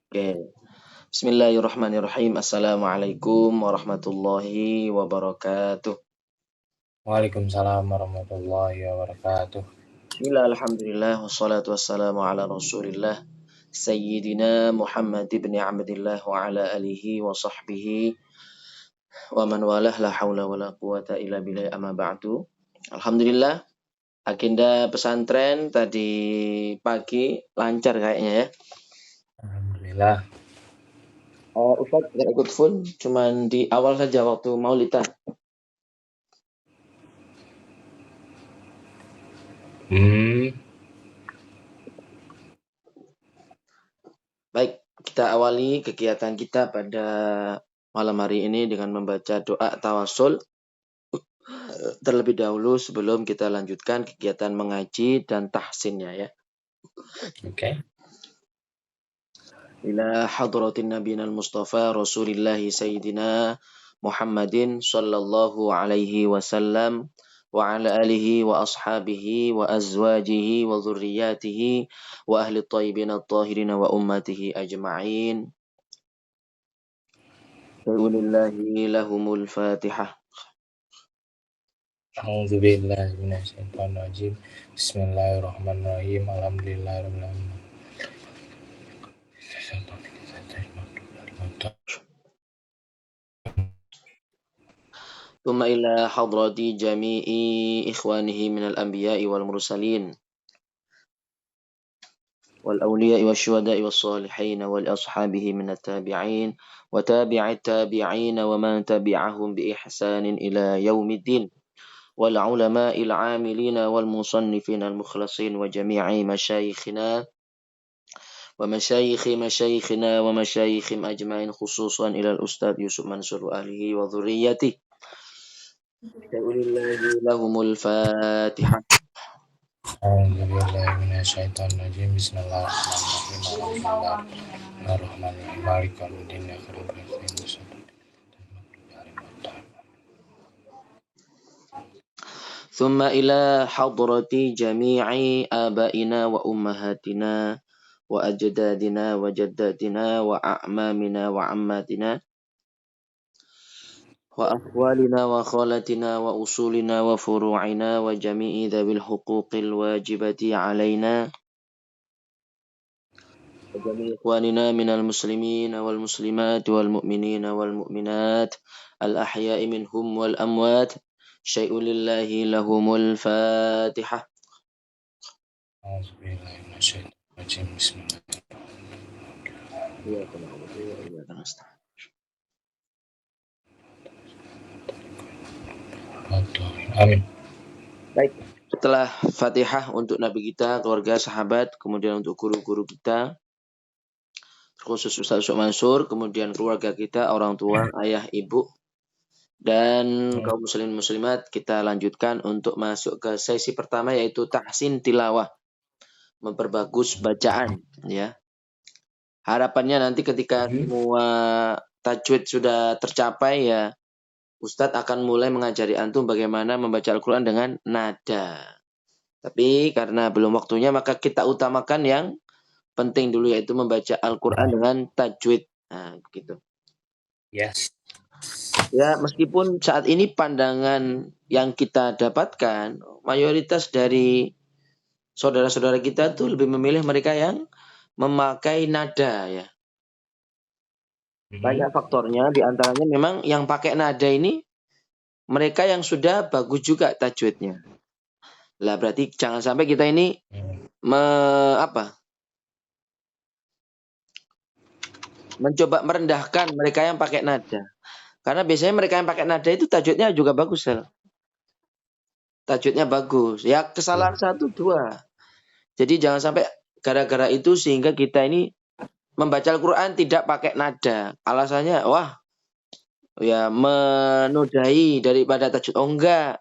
Oke. Bismillahirrahmanirrahim. Assalamualaikum warahmatullahi wabarakatuh. Waalaikumsalam warahmatullahi wabarakatuh. Bismillah, alhamdulillah, wassalatu wassalamu ala rasulillah Sayyidina Muhammad ibn Abdillah wa ala alihi wa sahbihi wa man walah la hawla wa la quwata illa billah amma ba'du. Alhamdulillah, agenda pesantren tadi pagi lancar kayaknya ya. Alhamdulillah. Ustaz nggak ikut full, cuman di awal saja waktu maulidan. Baik, kita awali kegiatan kita pada malam hari ini dengan membaca doa tawasul. Terlebih dahulu sebelum kita lanjutkan kegiatan mengaji dan tahsinnya ya. Oke. Ila hadratin nabiyina al-mustafa Rasulillah Sayyidina Muhammadin sallallahu alaihi wasallam wa ala alihi wa ashabihi wa azwajihi wa dhurriyyatihi wa ahli tayyibin at-tahirin wa ummatihi ajma'in. Billahi lahumul Fatihah. A'udzubillahi minasyaitonirrajim. Bismillahirrahmanirrahim. Alhamdulillahirabbil alamin. ثم إلى حضرة جميع إخوانه من الأنبياء والمرسلين والأولياء والشهداء والصالحين والأصحابه من التابعين وتابع التابعين ومن تبعهم بإحسان إلى يوم الدين والعلماء العاملين والمصنفين المخلصين وجميع مشايخنا ومشايخ مشايخنا ومشايخهم أجمعين خصوصا إلى الأستاذ يوسف منصور وأهله وذريته. لهم الفاتحة. A'udzubillahi minasyaitonirrajim. Bismillahirrahmanirrahim. Alhamdulillahirrahmanirrahim. Maliki yaumiddin. ثم إلى حضرة جميع آبائنا وأمهاتنا وأجدادنا وجداتنا وأعمامنا وعماتنا وأخوالنا وخالاتنا وأصولنا وفروعنا وجميع ذوي الحقوق الواجبة علينا وجميع إخواننا من المسلمين والمسلمات والمؤمنين والمؤمنات الأحياء منهم والأموات شيء لله لهم الفاتحة. A'udzubillahi minasyaitonirrajim. Bismillahirrahmanirrahim. Amin. Baik, setelah Fatihah untuk Nabi kita, keluarga, sahabat, kemudian untuk guru-guru kita, khusus Ustaz Yusuf Mansur, kemudian keluarga kita, orang tua, ayah, ibu, dan kaum muslimin muslimat, kita lanjutkan untuk masuk ke sesi pertama yaitu tahsin tilawah, memperbagus bacaan ya. Harapannya nanti ketika semua tajwid sudah tercapai ya, Ustadz akan mulai mengajari antum bagaimana membaca Al-Quran dengan nada. Tapi karena belum waktunya maka kita utamakan yang penting dulu yaitu membaca Al-Quran dengan tajwid. Nah, begitu. Yes. Ya, meskipun saat ini pandangan yang kita dapatkan, mayoritas dari saudara-saudara kita tuh lebih memilih mereka yang memakai nada ya. Banyak faktornya, diantaranya memang yang pakai nada ini mereka yang sudah bagus juga tajwidnya. Lah berarti jangan sampai kita ini mencoba merendahkan mereka yang pakai nada. Karena biasanya mereka yang pakai nada itu tajwidnya juga bagus. Tajwidnya bagus. Ya kesalahan 1, 2. Jadi jangan sampai gara-gara itu sehingga kita ini membaca Al-Quran tidak pakai nada. Alasannya, wah ya menodai daripada tajwid. Oh enggak.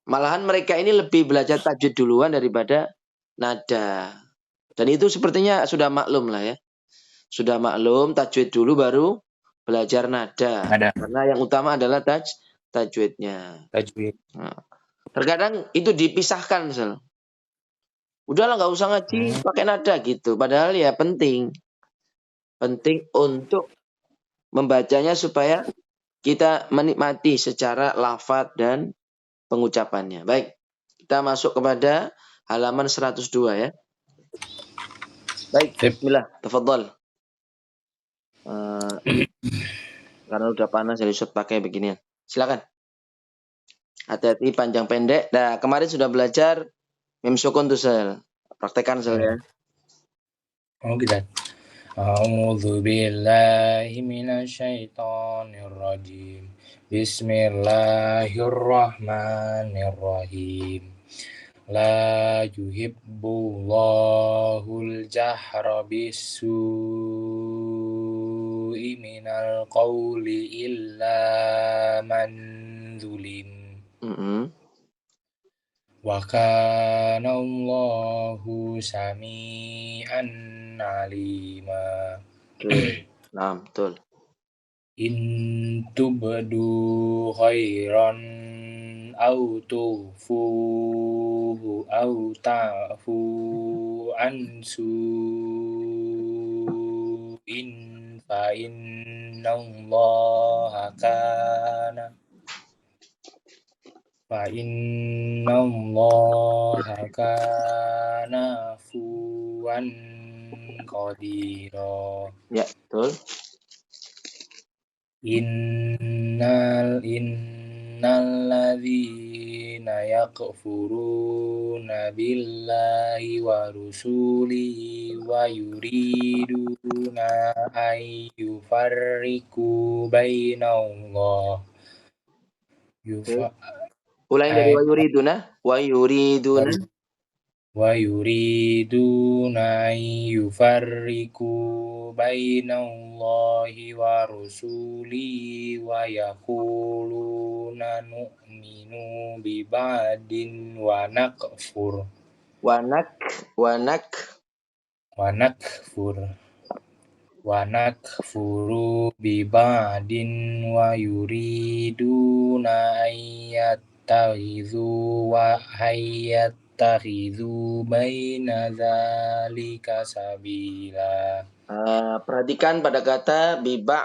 Malahan mereka ini lebih belajar tajwid duluan daripada nada. Dan itu sepertinya sudah maklum lah ya. Sudah maklum tajwid dulu baru belajar nada. Karena yang utama adalah tajwidnya. Tajwid. Nah, terkadang itu dipisahkan, Sel. Udahlah nggak usah ngaji pakai nada gitu. Padahal ya penting. Penting untuk membacanya supaya kita menikmati secara lafadz dan pengucapannya. Baik, kita masuk kepada halaman 102 ya. Baik, bismillah, tafadhol. Karena udah panas jadi Ustaz pakai beginian. Silakan. Hati-hati panjang pendek. Nah, kemarin sudah belajar mim sukun tuh Sel. Praktekan Sel ya. Oh gitu. A'udzu billahi minasyaitonir rajim. Bismillahirrahmanirrahim. La yuhibbullahul jahra bis-su'i minal qawli illa man zulim. Wa kana Allahu sami'an alima. Oke. Nah, betul. In tubdu khairan au tufuhu au ta'fu an su'in fa innallaha kana afuwan qadira. Ya, betul. Innal ladzina yakfuruna billahi wa rusulihi wa yuriduna ay yufarriqu bainallah. Ulangi dari wa yuriduna. Wa yuriduna yufarriqu bainallahi wa rusulihi wa yaquluna nu'minu bi ba'din wa nakfuru bi ba'din wa yuriduna takhidhu baina dzalika sabila. Perhatikan pada kata diwa.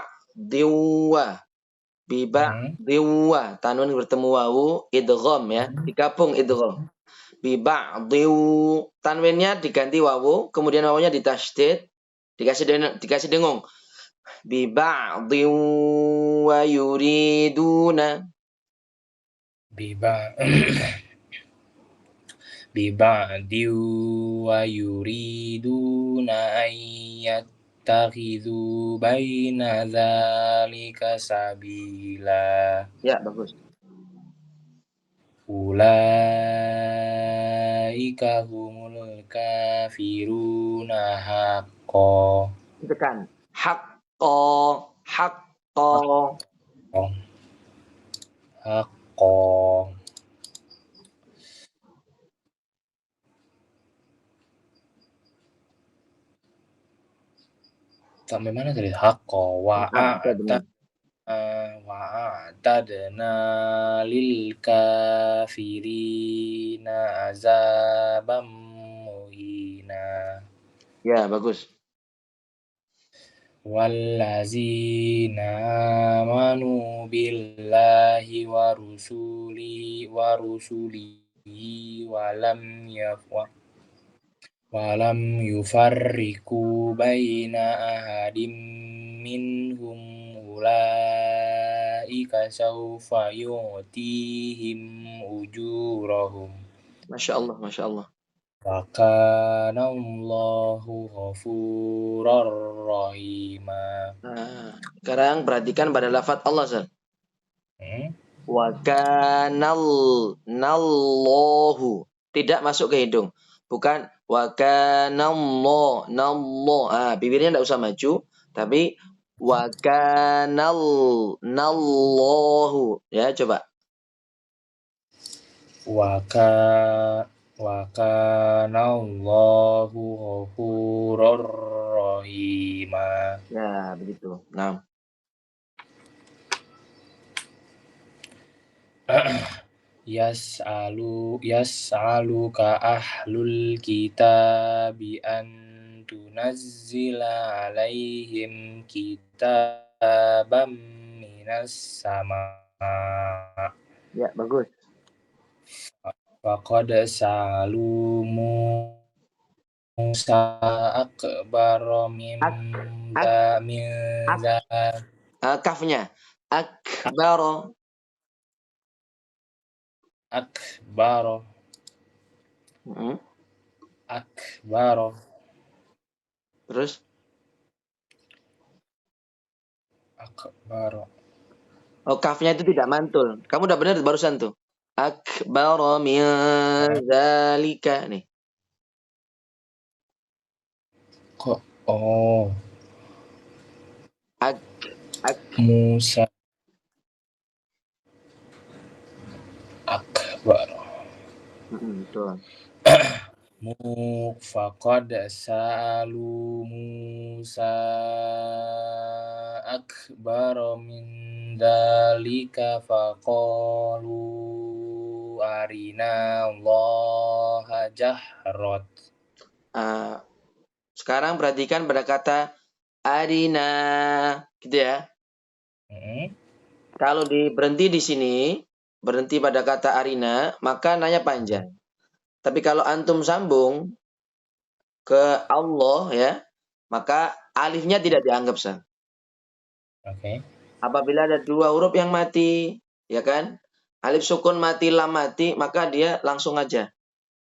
Diwa. Tanwin bertemu wawu, idgham ya. Digabung idgham. Diw. Tanwinnya diganti wawu, kemudian wawunya ditasydid, dikasih dengung. Diwa yuriduna. Biba'di wa yuriduna ayyattakhidhu baina dzalika sabila. Ya, bagus. Ulaika humul kafiruna haqqo. Tekan. Haqqo. Sampai mana tadi? Haqqo wa'atadna lil kafirina azabam muhina. Ya, bagus. Wallazina amanu billahi wa rusulihi walam yufarriqu baina ahadim minhum ulaika sawfa yu'tihim ujurahum. Masya Allah. Wa kana Allahu ghafurar rahima. Sekarang perhatikan pada lafaz Allah, Sir. Wa kana Allahu. Tidak masuk ke hidung. Bukan wa kana Allah. Bibirnya tidak usah maju, tapi wa kana Allahu. Ya, coba. Wa kana Allahu ghafurur rahima. Ya, begitu. Nah. Yas'aluka ahlul kitabi an nunazzila alaihim kitaban minas sama. Ya, bagus. Faqad sa'alu Musa akbar min Ak, ak, da min ak, da kafnya. Akbaro. akbar Hmm. akbar Terus? akbar. Oh, kafnya itu tidak mantul. Kamu udah benar barusan tuh. Akbaro min zalika. Nih. Kok oh Ak, ak. Musa akbar Betul. faqad sa'alu Musa akbar min dalika faqalu arina Allah jahrat. Sekarang perhatikan pada kata arina, gitu ya. Kalau berhenti di sini, berhenti pada kata arina, maka nanya panjang. Tapi kalau antum sambung ke Allah ya, maka alifnya tidak dianggap sah. Oke. Apabila ada dua huruf yang mati, ya kan? Alif sukun mati, lam mati, maka dia langsung aja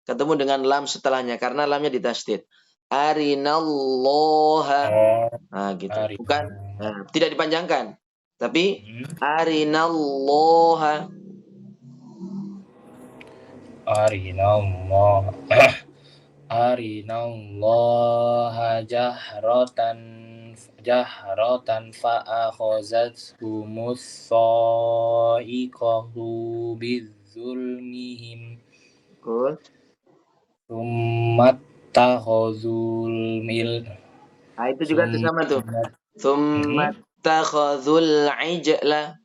ketemu dengan lam setelahnya karena lamnya ditasdid. Arinallaha. Oh, Nah, gitu. arina. Bukan tidak dipanjangkan. Tapi arinallaha. Arina Allah Arina Allah jahratan fa'akhazathum as-sa'iqatu bidzulmihim Betul. tsummattakhazul mil Nah, itu juga tuh sama tuh. summat Tsummattakhadzul ijla.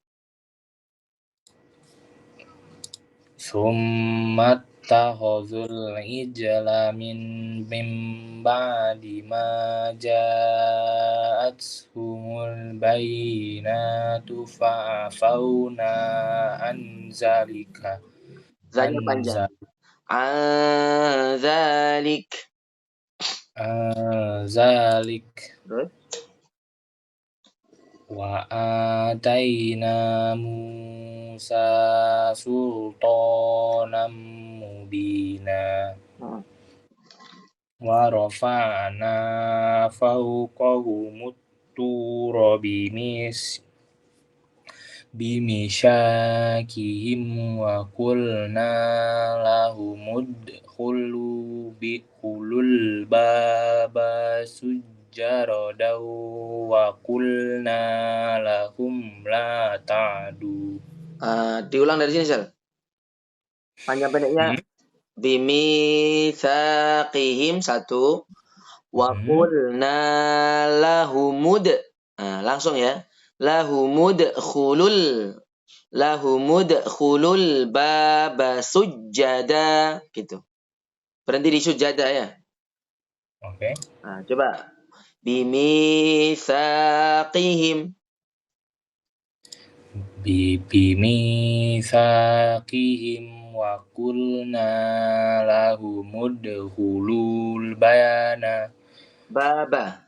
summattakhazul ijla min ba'di ma ja'athumul bayyinatu fa'afawna an zalika Zanya panjang. Anzalik. Terus? wa ataina Musa sultanan mubina wa rafa'na fawqahumut tura bimisyakihim wa qulna lahumudkhulu biqulul baba sujjaradan wa qulna lahum la ta'du. Diulang dari sini, Sel. Panjang pendeknya. Bimitsaqihim 1. Wa qulna lahumud. Langsung ya. Lahumudkhulul baba sujjada gitu. Berhenti di sujada ya. Oke. Coba. Bimitsaqihim. Bimitsaqihim wa qulna lahumudkhulul bayana Baba.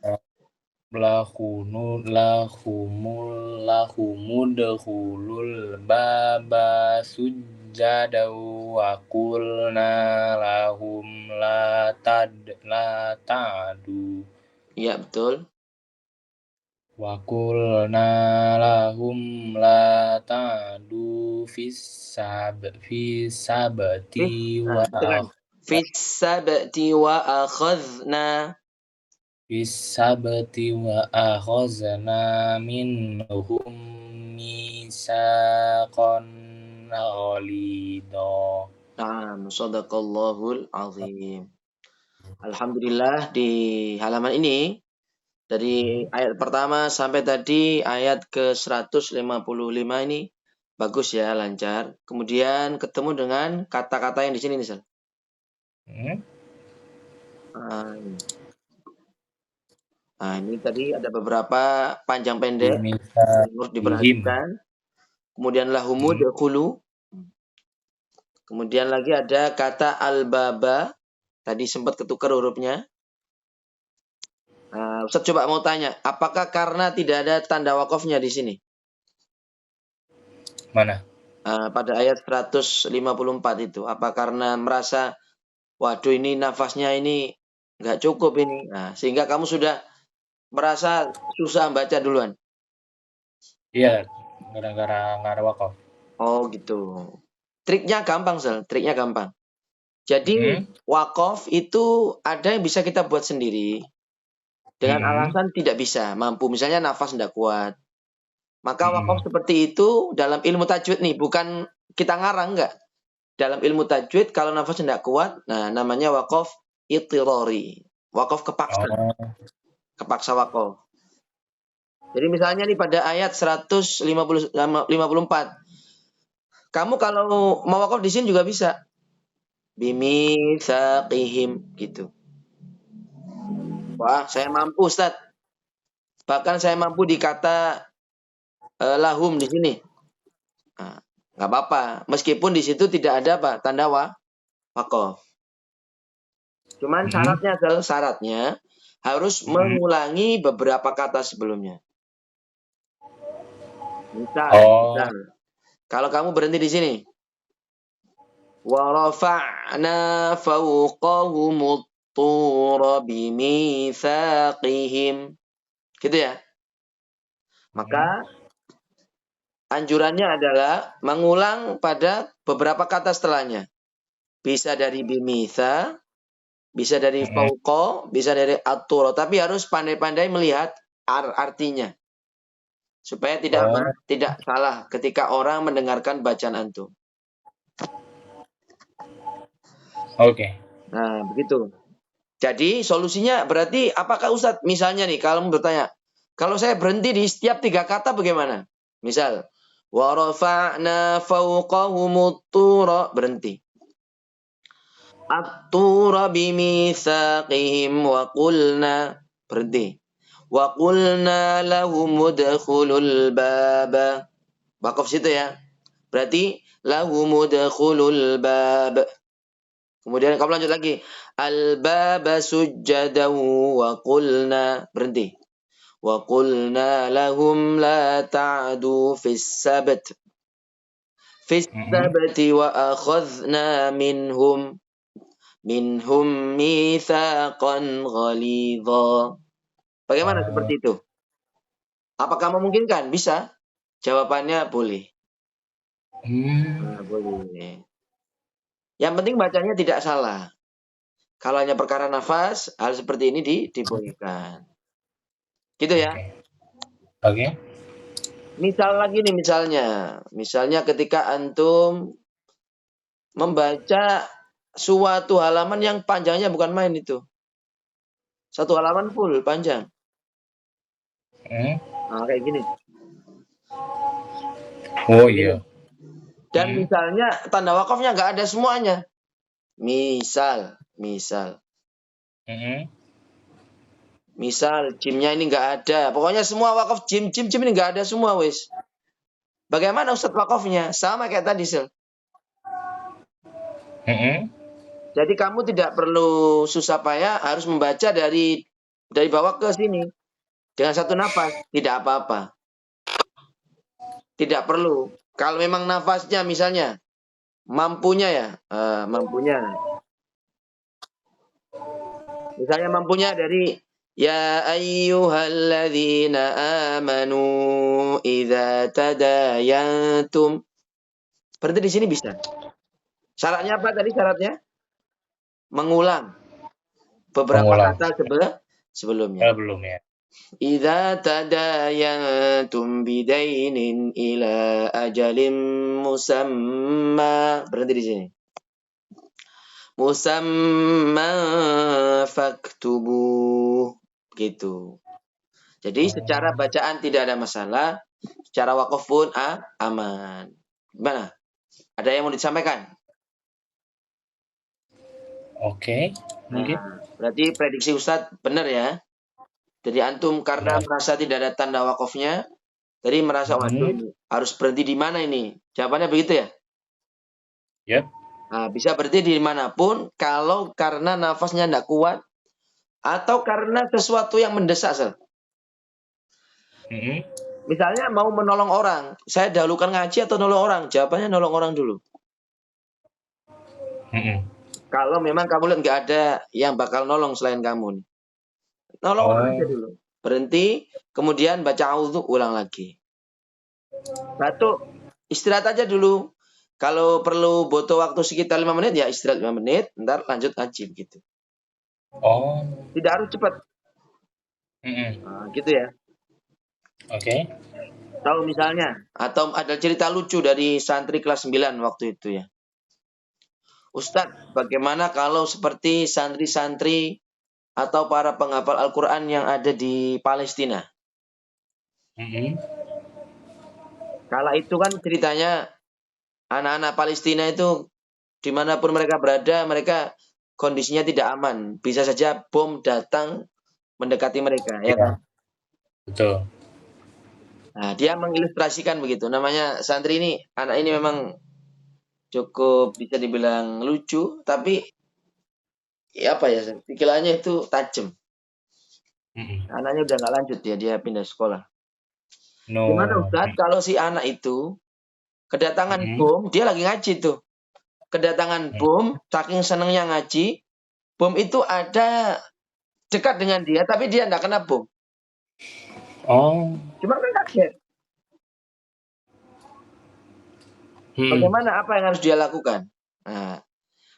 lahumudkhulul baba sujjada wa qulna lahum la ta'du. Iya, betul. Wa qulna lahum la ta'du fis sabti wa Fis sabti wa akhadna. Bisabati wa akhazna minhum misaqan ghalidha. Shadaqallahul azim. Alhamdulillah di halaman ini dari ayat pertama sampai tadi ayat ke-155 ini bagus ya, lancar. Kemudian ketemu dengan kata-kata yang di sini nih, Sal. Nah, ini tadi ada beberapa panjang pendek Bimisa yang harus bihim. diperhatikan. Kemudian lahumu dahulu. Kemudian lagi ada kata al-baba. Tadi sempat ketukar hurufnya. Ustaz coba mau tanya, apakah karena tidak ada tanda wakofnya di sini? Mana? Pada ayat 154 itu. Apa karena merasa, waduh ini nafasnya ini nggak cukup ini. Nah, sehingga kamu sudah merasa susah baca duluan. Iya, gara-gara nggak ada wakaf. Oh gitu. Triknya gampang, Sel. Triknya gampang. Jadi wakof itu ada yang bisa kita buat sendiri. Dengan alasan tidak bisa, mampu. Misalnya nafas tidak kuat. Maka wakof seperti itu dalam ilmu tajwid nih. Bukan kita ngarang, enggak. Dalam ilmu tajwid kalau nafas tidak kuat, nah namanya wakof itirori. Wakof kepaksa. Oh. Kepaksa wakof. Jadi misalnya nih pada ayat 154. Kamu kalau mau wakof di sini juga bisa. Bimitsaqihim gitu. Wah, saya mampu, Ustaz. Bahkan saya mampu di kata lahum di sini. Nah, nggak apa-apa. Meskipun di situ tidak ada apa tanda wakof. Cuman syaratnya harus mengulangi beberapa kata sebelumnya. Misal. Kalau kamu berhenti di sini. Wa rafa'na fawqahumut tura bimitsaqihim. Gitu ya. Maka anjurannya adalah mengulang pada beberapa kata setelahnya. Bisa dari bimitsa, bisa dari fauqa, bisa dari atura. Tapi harus pandai-pandai melihat artinya. Supaya tidak salah ketika orang mendengarkan bacaan antum. Oke. Nah, begitu. Jadi solusinya berarti apakah Ustadz misalnya nih kalau bertanya, kalau saya berhenti di setiap 3 kata bagaimana? Misal, wa rafa'na fawqahumut tura, berhenti. At-tura bimitsaqihim wa qulna, berhenti. Wa qulna lahum udkhulul baba. Wakaf situ ya. Berarti lahum udkhulul bab. Kemudian kamu lanjut lagi. Al-baba sujjadan wa qulna, berhenti. Wa qulna lahum la ta'du fis sabt. Fis sabti wa akhadna minhum mitsaqan ghalidha. Bagaimana seperti itu? Apakah memungkinkan? Bisa. Jawabannya boleh. Boleh. Yang penting bacanya tidak salah. Kalau hanya perkara nafas, hal seperti ini dibolehkan. Gitu ya. Oke. Misal lagi nih misalnya. Misalnya ketika antum membaca suatu halaman yang panjangnya bukan main itu. Satu halaman full panjang. Nah, kayak gini. Oh iya. Dan misalnya tanda wakafnya nggak ada semuanya. Misal. Misal jimnya ini nggak ada. Pokoknya semua wakaf jim ini nggak ada semua wis. Bagaimana Ustadz wakafnya? Sama kayak tadi Sel. Jadi kamu tidak perlu susah payah harus membaca dari bawah ke sini dengan satu nafas, tidak apa-apa. Tidak perlu. Kalau memang nafasnya misalnya mampunya. Misalnya mampunya dari ya ayyuhalladzina amanu idza tadayantum. Berarti di sini bisa. Syaratnya apa tadi syaratnya? Mengulang beberapa kata sebelumnya. Belum ya. Idza tadayantum bidainin ila ajalin musamma. Berhenti di sini. Musamma faktubuh. Gitu. Jadi secara bacaan tidak ada masalah, secara wakaf pun aman. Gimana? Ada yang mau disampaikan? Oke, mungkin. Berarti prediksi Ustadz benar ya? Jadi antum karena Ya. merasa tidak ada tanda wakofnya, jadi merasa waduh Mhm. ini harus berhenti di mana ini? Jawabannya begitu ya? Yap. Nah, bisa berhenti di manapun kalau karena nafasnya tidak kuat atau karena sesuatu yang mendesak, Sel. Mhm. Misalnya mau menolong orang, saya dahulukan ngaji atau nolong orang? Jawabannya nolong orang dulu. Mhm. Kalau memang kamu lihat nggak ada yang bakal nolong selain kamu nih. Nolong orang aja Oh. dulu. Berhenti, kemudian baca auzu, ulang lagi. Batuk, istirahat aja dulu. Kalau perlu butuh waktu sekitar 5 menit, ya istirahat 5 menit, ntar lanjut ngaji begitu. Oh. Tidak harus cepat. Mhm. Nah, gitu ya. Oke. Tahu misalnya, atau ada cerita lucu dari santri kelas 9 waktu itu ya. Ustadz, bagaimana kalau seperti santri-santri atau para penghafal Al-Quran yang ada di Palestina? Mhm. Kala itu kan ceritanya anak-anak Palestina itu dimanapun mereka berada, mereka kondisinya tidak aman. Bisa saja bom datang mendekati mereka, ya Iya, kan? betul. Nah, dia mengilustrasikan begitu. Namanya santri ini, anak ini memang cukup bisa dibilang lucu, tapi ya apa ya, pikirannya itu tajam. Mhm. Anaknya udah nggak lanjut ya, dia pindah sekolah. Gimana No. Ustadz kalau si anak itu kedatangan Mhm. bom, dia lagi ngaji tuh. Kedatangan Mhm. bom, saking senengnya ngaji, bom itu ada dekat dengan dia, tapi dia nggak kena bom. Oh. Cuma kan kaget. Mhm. Bagaimana apa yang harus dia lakukan? Nah,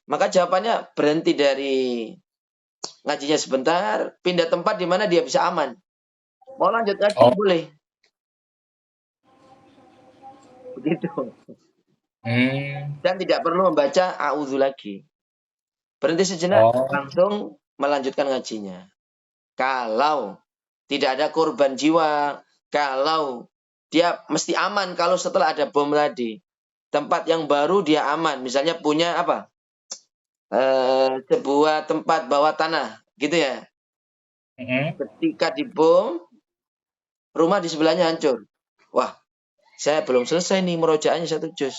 maka jawabannya berhenti dari ngajinya sebentar, pindah tempat di mana dia bisa aman. Mau lanjut ngaji Oh. boleh. Begitu. Hmm. Dan tidak perlu membaca auzu lagi. Berhenti sejenak, Oh. langsung melanjutkan ngajinya. Kalau tidak ada korban jiwa, kalau dia mesti aman kalau setelah ada bom tadi. Tempat yang baru dia aman, misalnya punya apa? Sebuah tempat bawah tanah, gitu ya. Mhm. Ketika dibom, rumah di sebelahnya hancur. Wah, saya belum selesai nih murojaahnya 1 juz.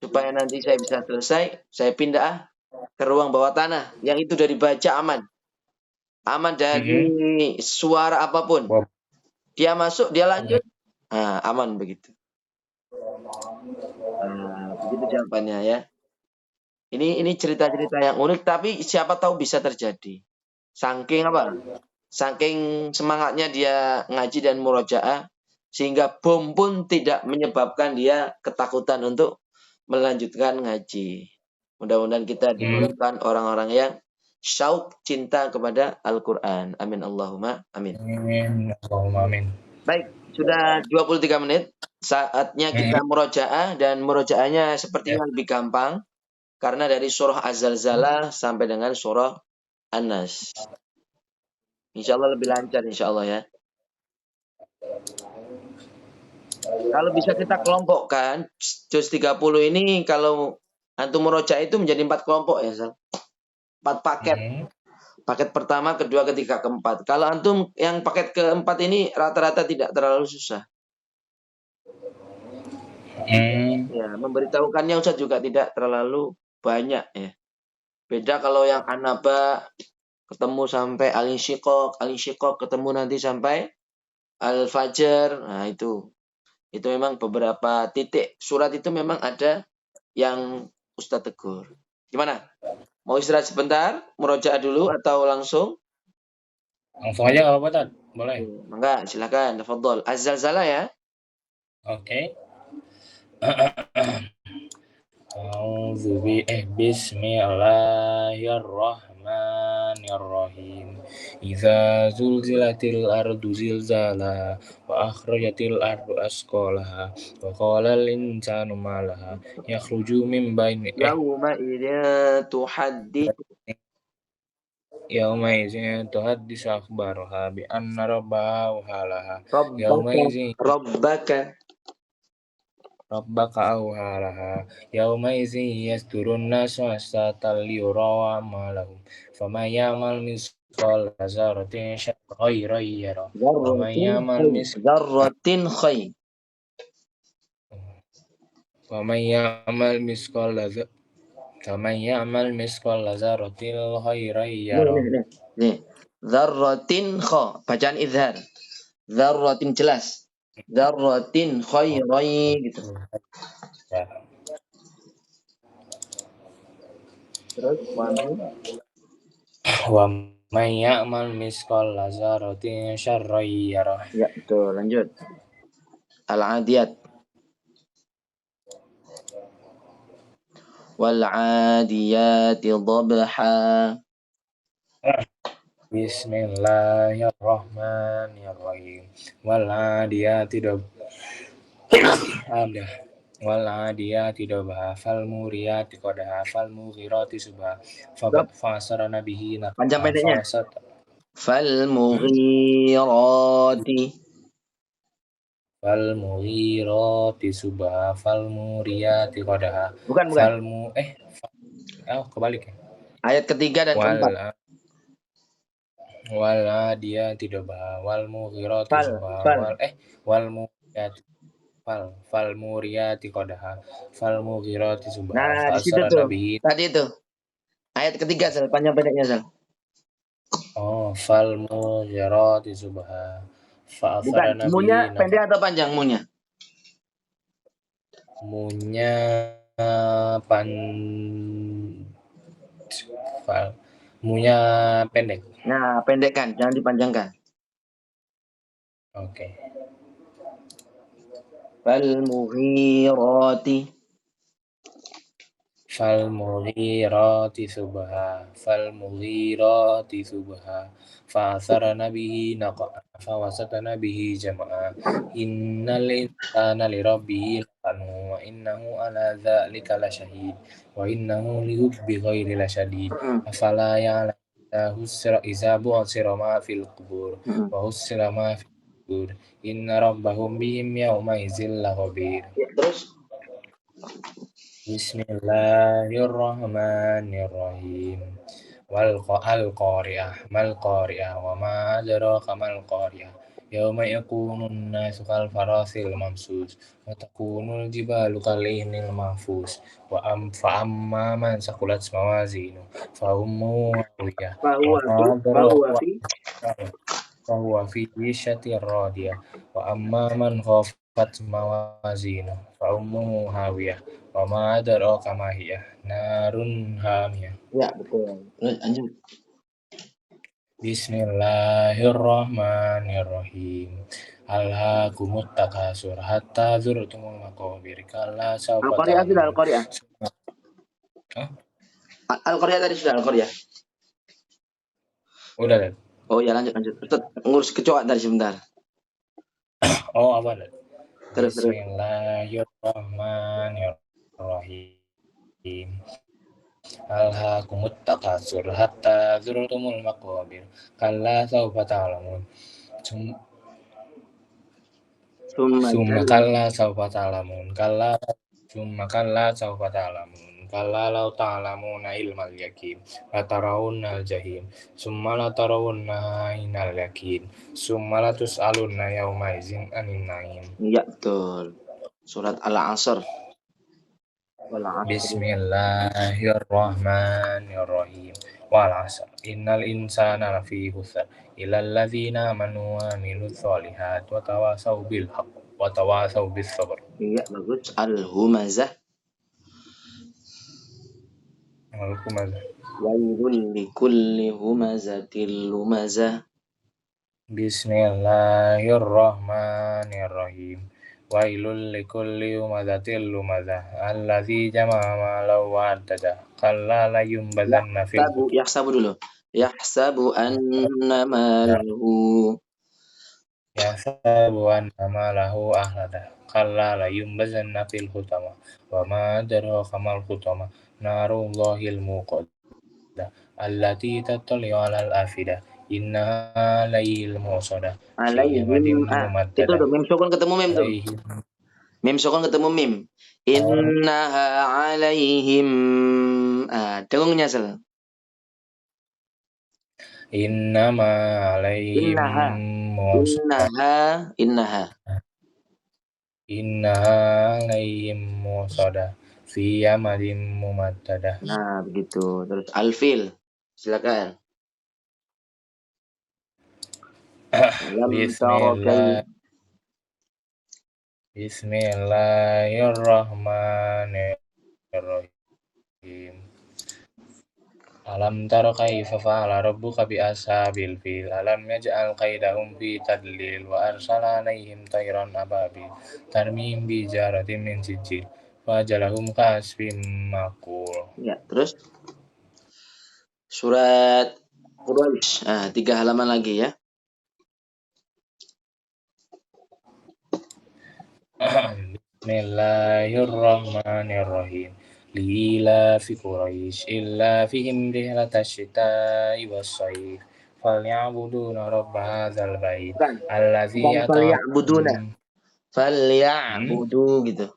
Supaya nanti saya bisa selesai, saya pindah ke ruang bawah tanah. Yang itu dari baca aman. Aman Mhm. dari suara apapun. Wah. Dia masuk, dia Mhm. lanjut, nah, aman begitu. Nah, begitu jawabannya ya. Ini cerita-cerita yang unik, tapi siapa tahu bisa terjadi. Saking apa? Saking semangatnya dia ngaji dan murojaah, sehingga bom pun tidak menyebabkan dia ketakutan untuk melanjutkan ngaji. Mudah-mudahan kita Hmm. digolongkan orang-orang yang syauq cinta kepada Al-Quran. Amin Allahumma amin. Amin. Allahumma amin. Baik, sudah 23 menit. Saatnya kita Mhm. murojaah dan murojaahnya Ya. sepertinya lebih gampang karena dari surah Az-Zalzalah sampai dengan surah An-Nas. Insya Allah lebih lancar insya Allah ya. Kalau bisa kita kelompokkan, juz 30 ini kalau antum murojaah itu menjadi 4 kelompok ya, Sal. 4 paket. Mhm. Paket pertama, kedua, ketiga, keempat. Kalau antum yang paket keempat ini rata-rata tidak terlalu susah. Hmm. Ya, memberitahukannya Ustaz juga tidak terlalu banyak ya. Beda kalau yang An-Naba ketemu sampai Al-Insyiqaq ketemu nanti sampai Al-Fajr. Nah, itu. Itu memang beberapa titik surat itu memang ada yang Ustaz tegur. Gimana? Mau istirahat sebentar, murojaah dulu atau langsung? Langsung aja nggak apa-apa, Tat? Boleh. Mangga, silakan. Tafadhol. Az-Zalzalah ya. Oke. Bismillahirrahmanirrahim. Idza zulzilatil ardu zilzalaha wa akhrajatil ardu asqalaha wa qala al insanu ma laha yakhruju min baini Yauma idzin tuhadditsu yauma idzin tuhaddisu akhbaraha bi anna rabbaha awhalaha yauma rabbaka idzin rabbaka rabbaka awhalaha yauma idzin yasdurun nasu asatan liyurawa ma lahum faman ya'mal مثقال ذرة خيرا يره ومن Dzarratin يعمل khair. مثقال Dzarratin khair. ومن يعمل مثقال ومن يعمل مثقال ذرة خيرا Nih, يره. nih, nih. Nih. Dzarratin kha. Bacaan izhar. Dzarratin jelas. Dzarratin khairai gitu. Ya. Terus wamin. ومن يعمل مثقال ذرة شرا يره. Ya, betul. Lanjut. Al-adiyat. Wal adiyati dhabha. Bismillahirrahmanirrahim. Wal adiyati ada. Wal adiyati dabha fal muriyati qadha fal mughirati subha Stop. fasarana bihi Panjang naqa pendeknya. fasat. Fal mughirati. Fal mughirati subha fal muriyati qadha Bukan, bukan. fal mu kebalik ya. Ayat ketiga dan keempat. Wal wal adiyati dabha wal mughirati Fal, subha fal. wal muriyati fal muriyati qadha fal mughirati subha Nah, di situ fasarana tuh. bihi. Tadi itu. Ayat ketiga, Sal. Panjang pendeknya, Sal. Fal mughirati subha fa Bukan. asarana Munya bihi naqa. pendek atau panjang munya? Munya pan fal munya pendek. Nah, pendekkan. Jangan dipanjangkan. Oke. Fal mughirati. Fal mughirati subha fa asarana bihi naqa fa wasatana bihi jama'a innal insana li rabbihi lakanu wa innahu ala dzalika lasyahid wa innahu li hubbi ghairi lasyadid Mm-mm. afala ya'lamu iza bu'sira ma fil qubur Mm-mm. wa husira ma fil qubur inna rabbahum bihim yawma idzin lakhabir. Ya, terus. Bismillahirrahmanirrahim. Al-Qari'ah, mal Qari'ah, wa ma adraka mal Qari'ah. Yauma yakunun nasu kal farasil mamsus, wa takunul jibalu kal ihnil mahfuz, fa amma man saqulat mawazinu, fa ummu hawiyah, wa Fahuwa ma fi. Fahuwa adraka fi. فهو في عيشة راضية وأما من خفت موازينه فأمه هاوية وما أدراك ما هي نار هامية. Ya, betul. Terus lanjut. Bismillahirrahmanirrahim. Alhaakumut takasur hatta zurtumul maqabir kalla sawfa Al-Qari'ah sudah, ta'lamun. Al-Qari'ah. Hah? Al-Qari'ah tadi sudah, Al-Qari'ah. Udah deh. Oh ya, lanjut, lanjut. Ustaz, ngurus kecoak tadi sebentar. Oh apa deh? Terus, terus. Bismillahirrahmanirrahim. Alhaakumut takasur hatta zurtumul maqabir kalla sawfa ta'lamun. Summa Summa jalla. kalla sawfa ta'lamun. Summa kalla sawfa ta'lamun. Kalla law ta'lamuna ilmal yaqin latarawunnal jahim. Summa latarawunna ainal yaqin. Summa latus'alunna yawma idzin 'anil na'im. Iya, betul. Surat Al-Asr. Wal 'asri. Bismillahirrahmanirrahim. Wal 'asr. Innal insana lafi khusr. Illal ladzina amanu wa 'amilus sholihat wa tawasaw bil haqq wa tawasaw bis sabr. Iya, bagus. Al-Humazah. Waalaikumsalam. Wailul likulli humazatil lumazah. Bismillahirrahmanirrahim. Wailul likulli humazatil lumazah allazi jama'a malan wa addadah kalla la yumbazanna fil Yahsabu dulu. Yahsabu anna malahu. yahsabu anna malahu ahladah kalla la yumbazanna fil hutama wa ma adraka mal hutama narullahil muqaddah allati tattali'u alal afidah innaha layil musadah fi Alaihim. amadin Itu mumaddadah tuh. Mim sukun ketemu mim tuh. alaihim. Mim sukun ketemu mim. Innaha alaihim. Dengungnya, Sel. Innama alaihim Innaha. musadah. Innaha. Innaha alaihim musadah. Fi amadin mumaddadah. Nah, begitu. Terus al-fil. Silakan. Alam tara Bismillah. Bismillahirrahmanirrahim. Alam tara kaifa fa'ala rabbuka bi ashabil fil. Alam yaj'al kaidahum fi tadlil wa arsala alaihim tayran ababil tarmihim bi jaratin min sijil fajalahum ka'asfin ma'kul. Ya, terus surat Quraisy. 3 halaman lagi ya. Bismillahirrahmanirrahim. Lila fi Quraisy illa fihim rihlatash shita'i was-sayf. Falyabudu rabb hadzal bait Bukan. allazi Bukan falya'buduna. at'amahum. Falya'budu gitu.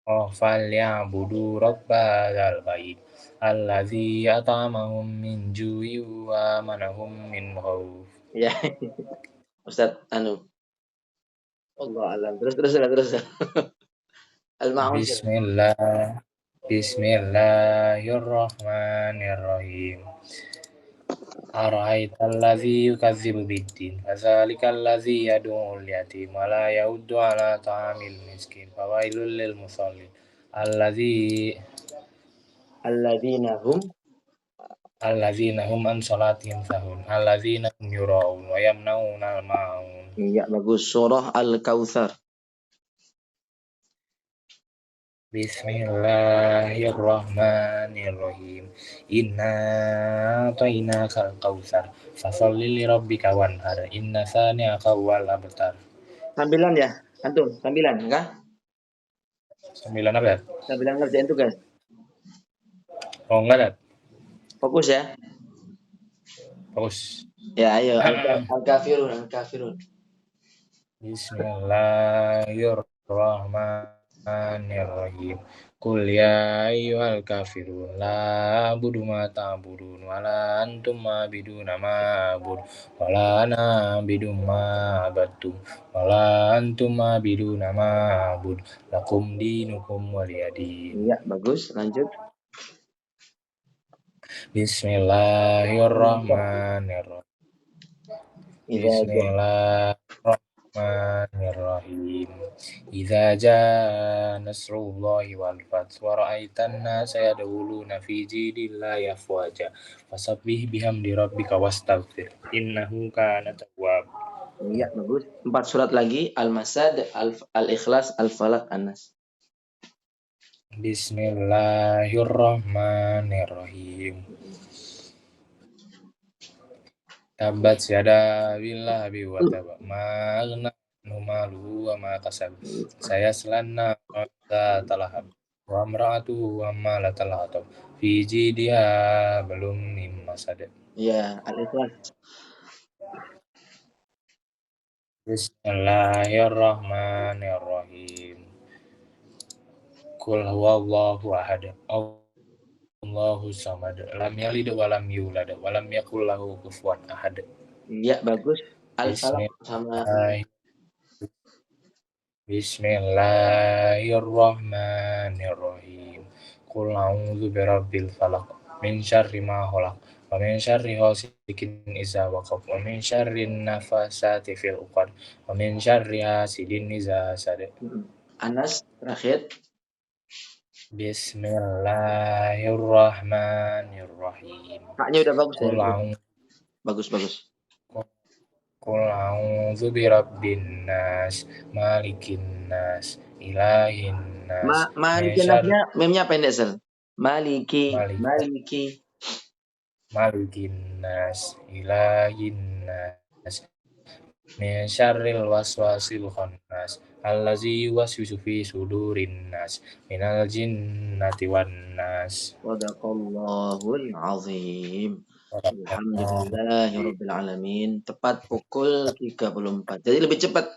Falyabudu rabb hadzal bait allazi at'amahum min ju'in wa amanahum min khauf. Ya. Ustaz anu. Allah alam. Terus. Al-Ma'un. Bismillahirrahmanirrahim. Ara'aital ladzi yukadzibu biddin fadzalikal ladzi yad'ul yatim wa la yahuddu 'ala ta'amil miskin fawailul lil musallin alladzina hum an salatihim sahun alladzina hum yura'un wa yamna'una al-ma'un. Ya, bagus. Surah Al-Kautsar. Bismillahirrahmanirrahim. Inna a'tainakal kautsar fasholli li rabbika wanhar inna sani'aka wal abtar. Sambilan ya? Antum, sambilan enggak? 9 apa ya? Sambilan ngerjain tugas. Oh enggak ada. Fokus ya. Fokus. Ya, ayo. Al-Kafirun. Bismillahirrahmanirrahim. Qul ya ayyuhal kafirun la a'budu ma ta'budun wa la antum ma'buduna ma a'budu wa la ana a'budu ma abadtum wa la antum ma'buduna ma a'budu lakum dinukum waliyadin. Iya, bagus. Lanjut. Bismillahirrahmanirrahim. Idza Bismillahirrahmanirrahim. Idza jaa nasrullahi wal fath wa ra'aitan nasa yadkhuluna fi dinillahi afwaja fasabbih bihamdi rabbika wastaghfir innahu kana tawwab. Iya, bagus. 4 surat lagi. Al-Masad, Al-Ikhlas, Al-Falaq, An-Nas. Bismillahirrahmanirrahim. Tabat yada billahi wa tab ma aghna anhu maluhu wa ma kasab sayaslanna talahab wa imra'atuhu hammalatal hatab fi jidiha belum min masad. Iya, Al-Ikhlas. Bismillahirrahmanirrahim. Qul huwallahu ahad. Allahu samad. Lam yalid wa lam yulad wa lam yakul lahu kufuwan ahad. Iya, bagus. Al-Falaq sama Bismillahirrahmanirrahim. Qul a'udzu birabbil falaq min syarri ma khalaq wa min syarri ghasikin idza waqab wa min syarri nafasati fil 'uqad wa min syarri hasidin idza hasad. Anas terakhir. Bismillahirrahmanirrahim. Haknya udah bagus ya. Bagus. Qul a'udzu birabbin nas malikin nas ilahin nas Malikin nasnya memnya pendek sel. Maliki. Malikin nas ilahin nas min syarril waswasil khannas allazi yuwaswisu fi sudurin nas minal jinnati wan nas. Shadaqallahul azim. Alhamdulillahirabbil alamin. Tepat pukul 34. Jadi lebih cepat.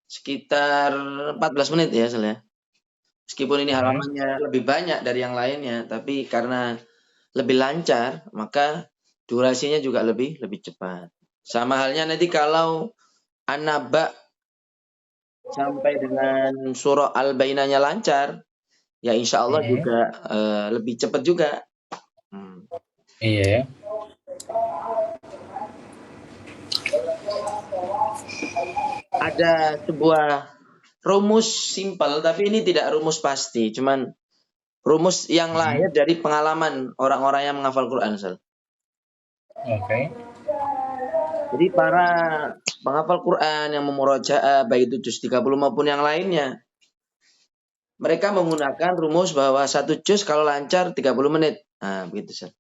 Sekitar 14 menit ya, Sel ya. Meskipun ini halamannya lebih banyak dari yang lainnya, tapi karena lebih lancar, maka durasinya juga lebih cepat. Sama halnya nanti kalau An-Naba sampai dengan surah Al-Bainahnya lancar, ya insya Allah juga lebih cepat juga. Iya ya. Ada sebuah rumus simpel, tapi ini tidak rumus pasti, cuman rumus yang lahir dari pengalaman orang-orang yang menghafal Quran. Oke. Jadi para penghafal Quran yang memurojaah baik itu juz 30 maupun yang lainnya, mereka menggunakan rumus bahwa satu juz kalau lancar 30 menit. Nah, begitu, Sir.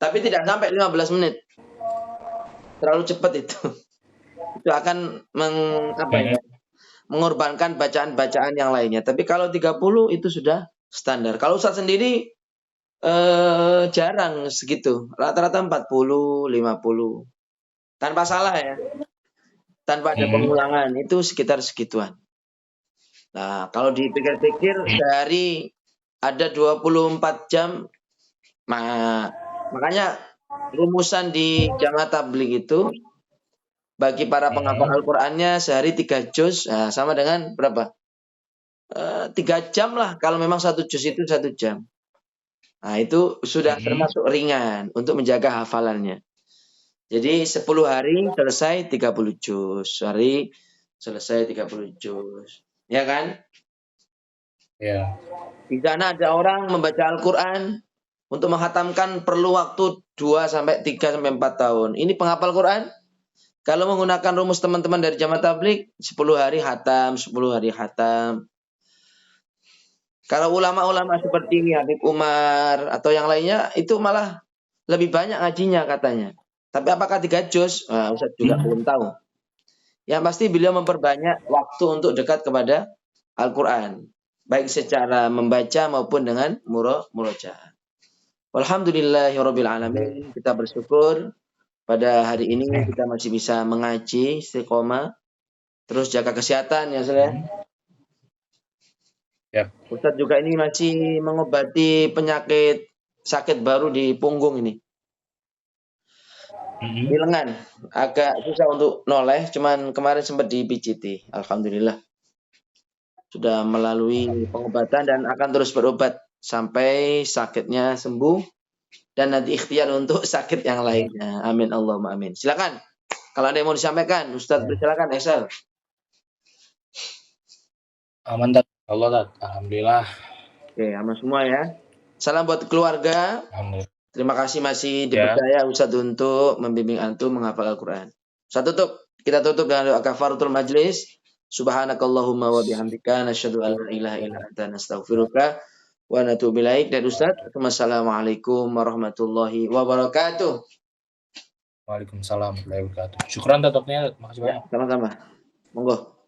Tapi tidak sampai 15 menit. Terlalu cepat itu. Itu akan mengorbankan bacaan-bacaan yang lainnya. Tapi kalau 30 itu sudah standar. Kalau Ustaz sendiri jarang segitu. Rata-rata 40, 50. Tanpa salah ya. Tanpa ada pengulangan. Itu sekitar segituan. Nah, kalau dipikir-pikir sehari ada 24 jam. Makanya rumusan di Jamaah Tabligh itu bagi para penghafal Al-Qur'annya sehari 3 juz, sama dengan berapa? 3 jam lah kalau memang 1 juz itu 1 jam. Nah, itu sudah termasuk ringan untuk menjaga hafalannya. Jadi 10 hari selesai 30 juz, hari selesai 30 juz. Ya kan? Ya. Di sana ada orang membaca Al-Qur'an untuk menghatamkan perlu waktu 2 sampai 3 sampai 4 tahun. Ini penghafal Quran. Kalau menggunakan rumus teman-teman dari Jamaah Tabligh, 10 hari hatam, 10 hari hatam. Kalau ulama-ulama seperti Habib Umar atau yang lainnya, itu malah lebih banyak ngajinya katanya. Tapi apakah 3 juz? Ustaz juga belum tahu. Yang pasti beliau memperbanyak waktu untuk dekat kepada Al-Quran. Baik secara membaca maupun dengan murojaah. Alhamdulillahirrabbilalamin. Kita bersyukur pada hari ini kita masih bisa mengaji istiqomah. Terus jaga kesehatan ya, Ustaz. Yap. Ustaz juga ini masih mengobati penyakit sakit baru di punggung ini. Di lengan. Agak susah untuk noleh, cuman kemarin sempat dipijiti. Alhamdulillah. Sudah melalui pengobatan dan akan terus berobat sampai sakitnya sembuh dan nanti ikhtiar untuk sakit yang lainnya. Amin Allahumma amin. Silakan. Kalau ada yang mau disampaikan, Ustaz silakan Excel. Aman, Tat. Allah, Tat. Alhamdulillah. Oke, aman semua ya. Salam buat keluarga. Alhamdulillah. Terima kasih masih dipercaya Ustaz untuk membimbing antum menghafal Al-Quran. Kita tutup dengan doa kafaratul majlis. Subhanakallahumma wa bihamdika nasyhadu an la ilaha illa anta nastaghfiruka wa natubu ilaik. Dan Ustaz, wassalamualaikum warahmatullahi wabarakatuh. Waalaikumsalam warahmatullahi wabarakatuh. Syukran Tat, makasih banyak. Sama-sama. Monggo.